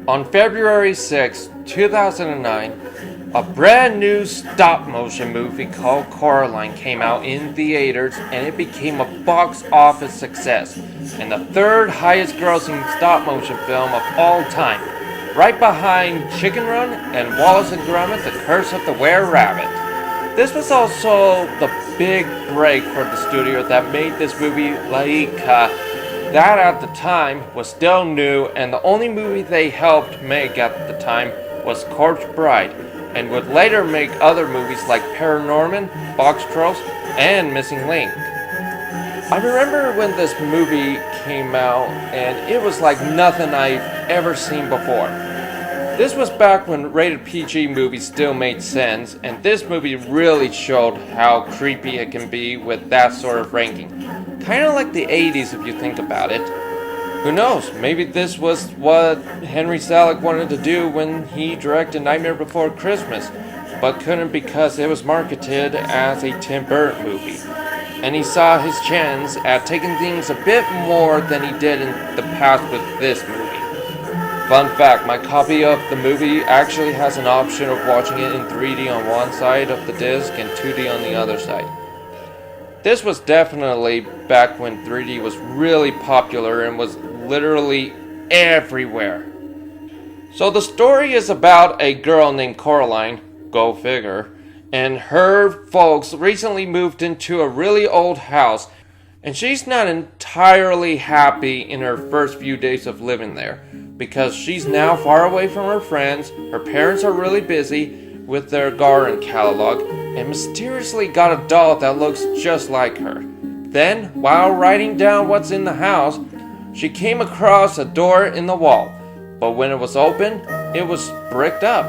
On February 6, 2009, a brand new stop-motion movie called Coraline came out in theaters and it became a box office success and the third highest grossing stop-motion film of all time, right behind Chicken Run and Wallace and Gromit: The Curse of the Were-Rabbit. This was also the big break for the studio that made this movie that at the time was still new, and the only movie they helped make at the time was Corpse Bride, and would later make other movies like Paranorman, Box Trolls, and Missing Link. I remember when this movie came out, and it was like nothing I've ever seen before. This was back when rated PG movies still made sense, and this movie really showed how creepy it can be with that sort of ranking. Kinda like the 80s if you think about it. Who knows, maybe this was what Henry Selick wanted to do when he directed Nightmare Before Christmas, but couldn't because it was marketed as a Tim Burton movie. And he saw his chance at taking things a bit more than he did in the past with this movie. Fun fact, my copy of the movie actually has an option of watching it in 3D on one side of the disc and 2D on the other side. This was definitely back when 3D was really popular and was literally everywhere. So the story is about a girl named Coraline, go figure, and her folks recently moved into a really old house, and she's not entirely happy in her first few days of living there, because she's now far away from her friends, her parents are really busy with their garden catalog, and mysteriously got a doll that looks just like her. Then, while writing down what's in the house, she came across a door in the wall, but when it was open, it was bricked up,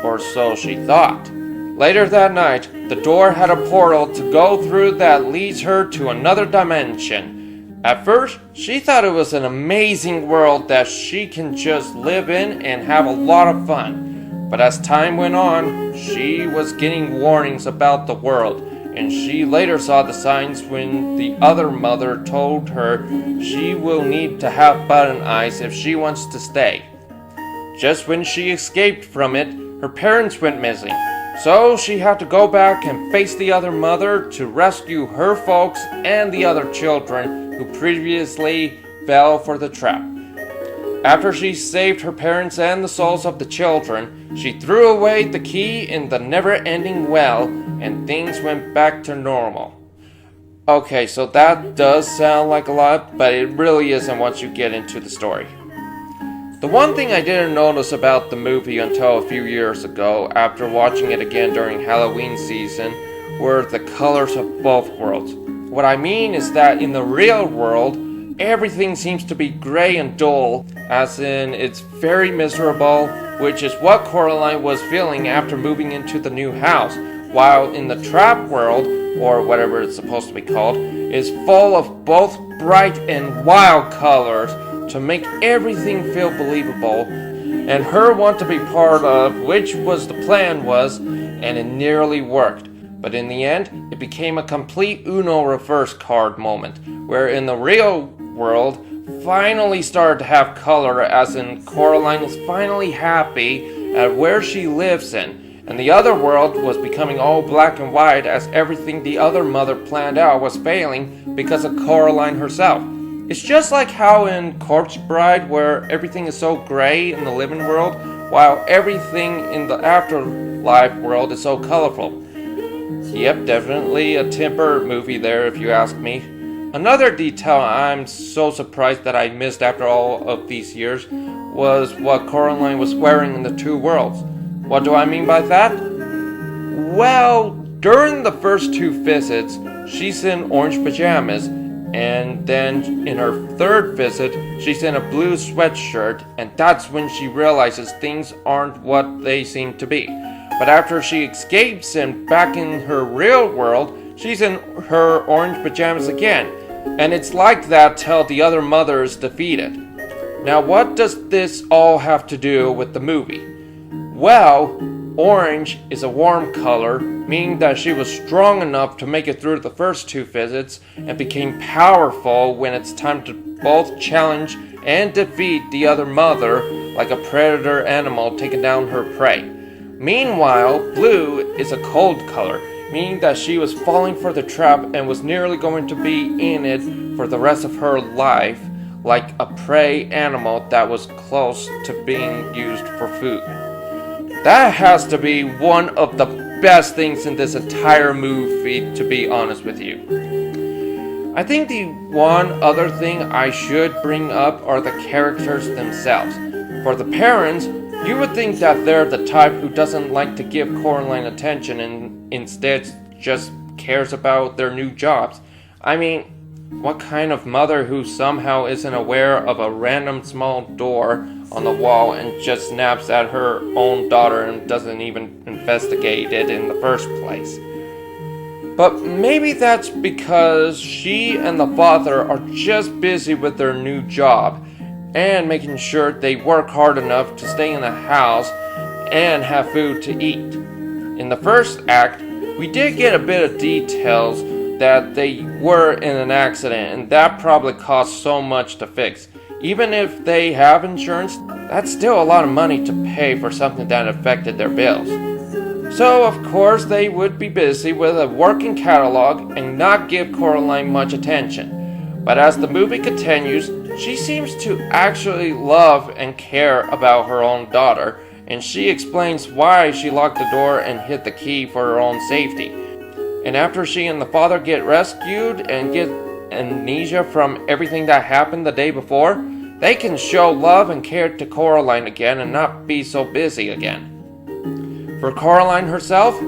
or so she thought. Later that night, the door had a portal to go through that leads her to another dimension. At first, she thought it was an amazing world that she can just live in and have a lot of fun. But as time went on, she was getting warnings about the world, and she later saw the signs when the other mother told her she will need to have button eyes if she wants to stay. Just when she escaped from it, her parents went missing, so she had to go back and face the other mother to rescue her folks and the other children who previously fell for the trap. After she saved her parents and the souls of the children, she threw away the key in the never-ending well, and things went back to normal. Okay, so that does sound like a lot, but it really isn't once you get into the story. The one thing I didn't notice about the movie until a few years ago, after watching it again during Halloween season, were the colors of both worlds. What I mean is that in the real world, everything seems to be gray and dull, as in it's very miserable, which is what Coraline was feeling after moving into the new house, while in the trap world, or whatever it's supposed to be called, is full of both bright and wild colors to make everything feel believable, and her want to be part of, which was the plan was, and it nearly worked. But in the end, it became a complete Uno reverse card moment, where in the real world finally started to have color, as in Coraline is finally happy at where she lives in, and the other world was becoming all black and white as everything the other mother planned out was failing because of Coraline herself. It's just like how in Corpse Bride, where everything is so gray in the living world, while everything in the afterlife world is so colorful. Yep, definitely a Tim Burton movie there if you ask me. Another detail I'm so surprised that I missed after all of these years was what Coraline was wearing in the two worlds. What do I mean by that? Well, during the first two visits, she's in orange pajamas, and then in her third visit, she's in a blue sweatshirt, and that's when she realizes things aren't what they seem to be. But after she escapes and back in her real world, she's in her orange pajamas again, and it's like that till the other mother is defeated. Now what does this all have to do with the movie? Well, orange is a warm color, meaning that she was strong enough to make it through the first two visits and became powerful when it's time to both challenge and defeat the other mother like a predator animal taking down her prey. Meanwhile, blue is a cold color, meaning that she was falling for the trap and was nearly going to be in it for the rest of her life, like a prey animal that was close to being used for food. That has to be one of the best things in this entire movie, to be honest with you. I think the one other thing I should bring up are the characters themselves. For the parents, you would think that they're the type who doesn't like to give Coraline attention and instead just cares about their new jobs. I mean, what kind of mother who somehow isn't aware of a random small door on the wall and just snaps at her own daughter and doesn't even investigate it in the first place? But maybe that's because she and the father are just busy with their new job and making sure they work hard enough to stay in the house and have food to eat. In the first act, we did get a bit of details that they were in an accident, and that probably cost so much to fix. Even if they have insurance, that's still a lot of money to pay for something that affected their bills. So of course they would be busy with a working catalog and not give Coraline much attention. But as the movie continues, she seems to actually love and care about her own daughter, and she explains why she locked the door and hid the key for her own safety. And after she and the father get rescued and get amnesia from everything that happened the day before, they can show love and care to Coraline again and not be so busy again. For Coraline herself,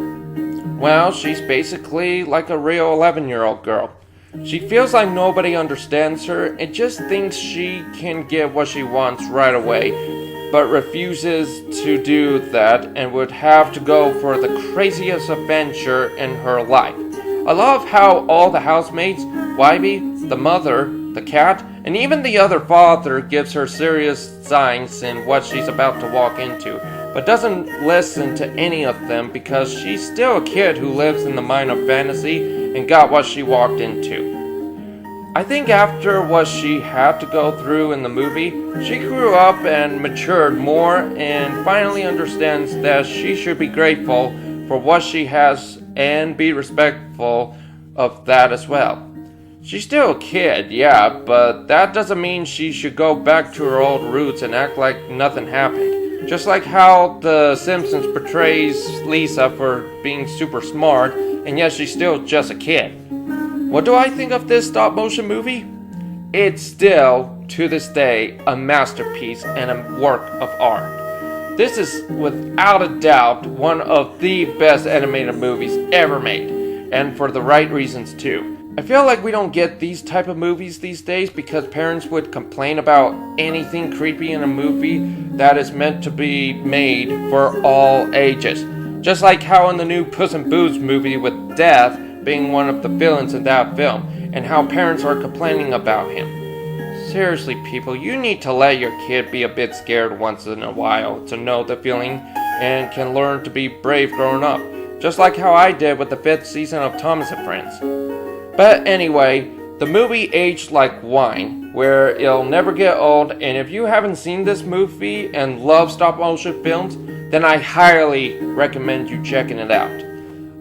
well, she's basically like a real 11-year-old girl. She feels like nobody understands her and just thinks she can get what she wants right away, but refuses to do that and would have to go for the craziest adventure in her life. I love how all the housemates, Wybie, the mother, the cat, and even the other father gives her serious signs in what she's about to walk into, but doesn't listen to any of them because she's still a kid who lives in the mind of fantasy and got what she walked into. I think after what she had to go through in the movie, she grew up and matured more and finally understands that she should be grateful for what she has and be respectful of that as well. She's still a kid, yeah, but that doesn't mean she should go back to her old roots and act like nothing happened. Just like how The Simpsons portrays Lisa for being super smart, and yet she's still just a kid. What do I think of this stop motion movie? It's still, to this day, a masterpiece and a work of art. This is, without a doubt, one of the best animated movies ever made, and for the right reasons too. I feel like we don't get these type of movies these days because parents would complain about anything creepy in a movie that is meant to be made for all ages. Just like how in the new Puss in Boots movie with Death being one of the villains in that film, and how parents are complaining about him. Seriously, people, you need to let your kid be a bit scared once in a while to know the feeling and can learn to be brave growing up. Just like how I did with the 5th season of Thomas and Friends. But anyway, the movie aged like wine, where it'll never get old, and if you haven't seen this movie and love stop motion films, then I highly recommend you checking it out.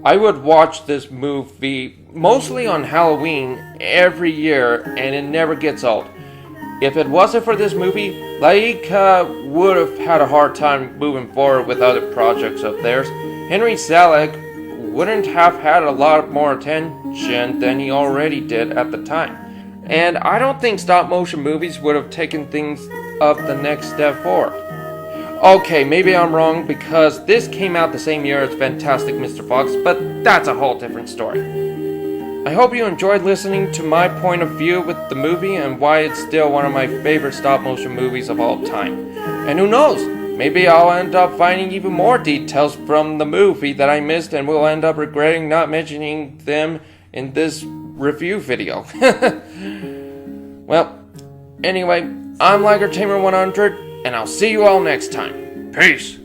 I would watch this movie mostly on Halloween every year, and it never gets old. If it wasn't for this movie, Laika would have had a hard time moving forward with other projects of theirs. Henry Selick wouldn't have had a lot more attention than he already did at the time. And I don't think stop motion movies would have taken things up the next step forward. Okay, maybe I'm wrong because this came out the same year as Fantastic Mr. Fox, but that's a whole different story. I hope you enjoyed listening to my point of view with the movie and why it's still one of my favorite stop motion movies of all time. And who knows? Maybe I'll end up finding even more details from the movie that I missed and will end up regretting not mentioning them in this review video. Well, anyway, I'm LikerTamer100, and I'll see you all next time. Peace!